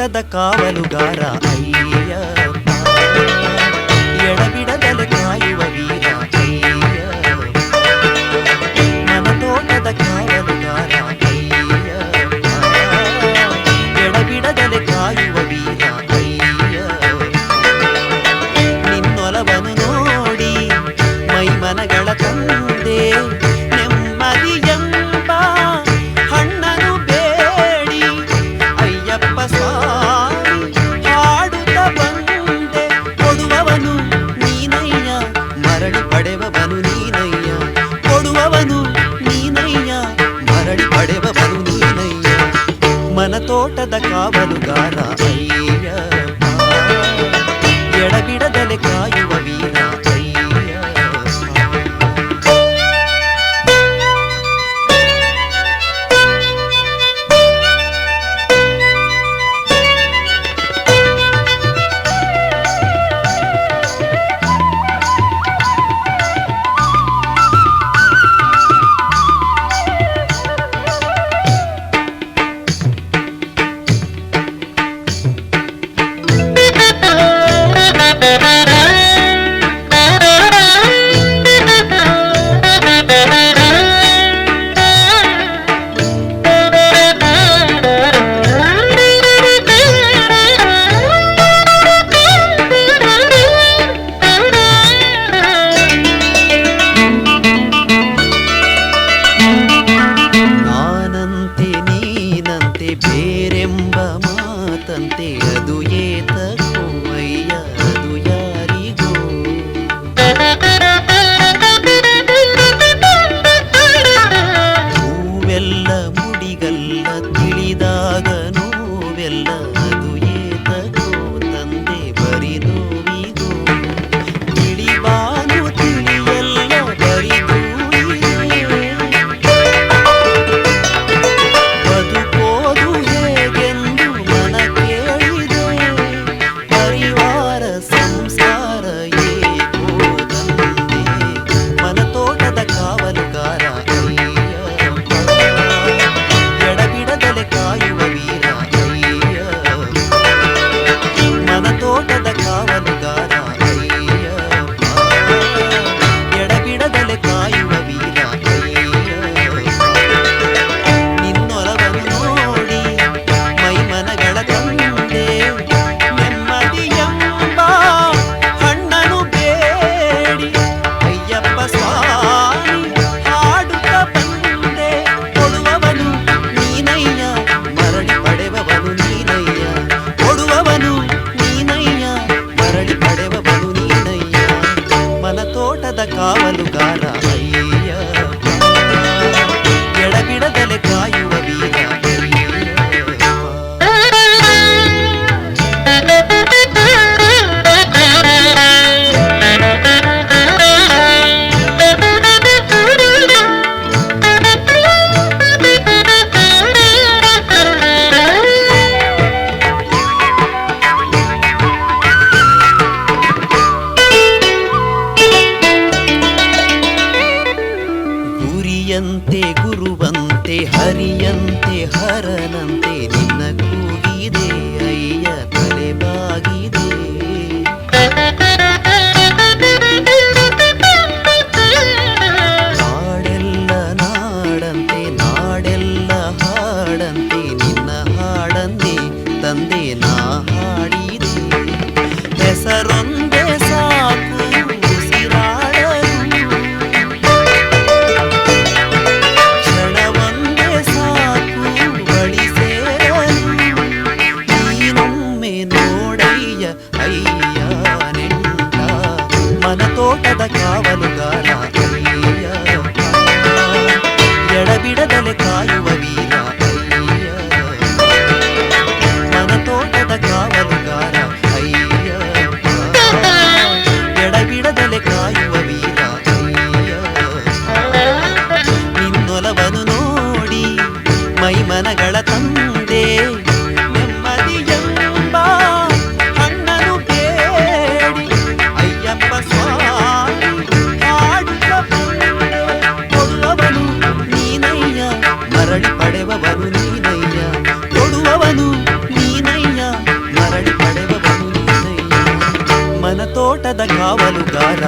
ತೋಟದ ಕಾವಲುಗಾರ ಅಯ್ಯಪ್ಪ, ಎಡಬಿಡದಲೆ ಕಾಯುವ ವೀರ ಅಯ್ಯಪ್ಪ, ನನ್ನ ತೋಟದ ಕಾವಲುಗಾರ ಅಯ್ಯಪ್ಪ, ಎಡಬಿಡದಲೆ ಕಾಯುವ ವೀರ ಅಯ್ಯಪ್ಪ. ನಿನ್ನೊಲವನ್ನು ನೋಡಿ ಮೈ ಮನಗಳ ತಂದೆ, ನೆಮ್ಮದಿಯೆಂಬ ಹಣ್ಣನು ಬೇಡಿ ಅಯ್ಯಪ್ಪ ಸ್ವಾಮಿ ಹಾಡುತ್ತ ಬಂದೆ. ಕೊಡುವವನು ನೀನಯ್ಯ, ಮರಳಿ ಪಡೆವವನು ನೀನಯ್ಯ, ಕೊಡುವವನು ನೀನಯ್ಯ, ಮರಳಿ ಪಡೆವವನು ನೀನಯ್ಯ, ಮನ ತೋಟದ ಕಾವಲುಗಾರ ಅಯ್ಯಪ್ಪ, ಎಡಬಿಡದಲೆ ಕಾಯುವ ವೀರ ಬೇರೆಂಬ ಮಾತಂತೆ ಅದು ಏತಕೋ ಅಯ್ಯ ಅದು ಯಾರಿಗೋ. ಹೂವೆಲ್ಲ ಮುಡಿಗಲ್ಲ ತಿಳಿದಾಗ ನೋವೆಲ್ಲ ಅದು ಏತಕೋ ತಂದೆ ಬರಿ ನೋವಿಗೋ. ತಿಳಿಬಾನು ತಿಳಿಯಲ್ಲ ಬರಿದು ಕಾವಲುಗಾರ ಅಯ್ಯಪ್ಪ, ಎಡಬಿಡದಲೆ ಕಾಯುವ ವೀರ ಗುರಿಯಂತೆ ಗುರುವಂತೆ ಹರಿಯಂತೆ ಹರನಂತೆ ನಿನ್ನ ಕೂಗಿದೆ ಅಯ್ಯ ತಲೆಬಾಗಿದೆ. ನಾಡೆಲ್ಲ ನಾಡಂತೆ ನಾಡೆಲ್ಲ ಹಾಡಂತೆ ನಿನ್ನ ಹಾಡಂತೆ ತಂದೆ ನಾ ಹಾಡಿದೆ. ಹೆಸರೊಂದೇ ಸಾಕು ತೋಟದ ಕಾವಲುಗಾರ ಅಯ್ಯಪ್ಪ, ಎಡಬಿಡದಲೆ ಕಾಯುವ ವೀರ ಅಯ್ಯಪ್ಪ, ಮನ ತೋಟದ ಕಾವಲುಗಾರ ಅಯ್ಯಪ್ಪ, ಎಡಬಿಡದಲೆ ಕಾಯುವ ವೀರ ಅಯ್ಯಪ್ಪ. ನಿನ್ನೊಲವನ್ನು ನೋಡಿ ಮೈ ಮನಗಳ ತಂದೆ, ನೆಮ್ಮದಿಯೆಂಬ ಹಣ್ಣನು ಬೇಡಿ ಅಯ್ಯಪ್ಪ ಸ್ವಾಮಿ ಹಾಡುತ್ತ ಮತದ ಕಾವಲುಗಾರ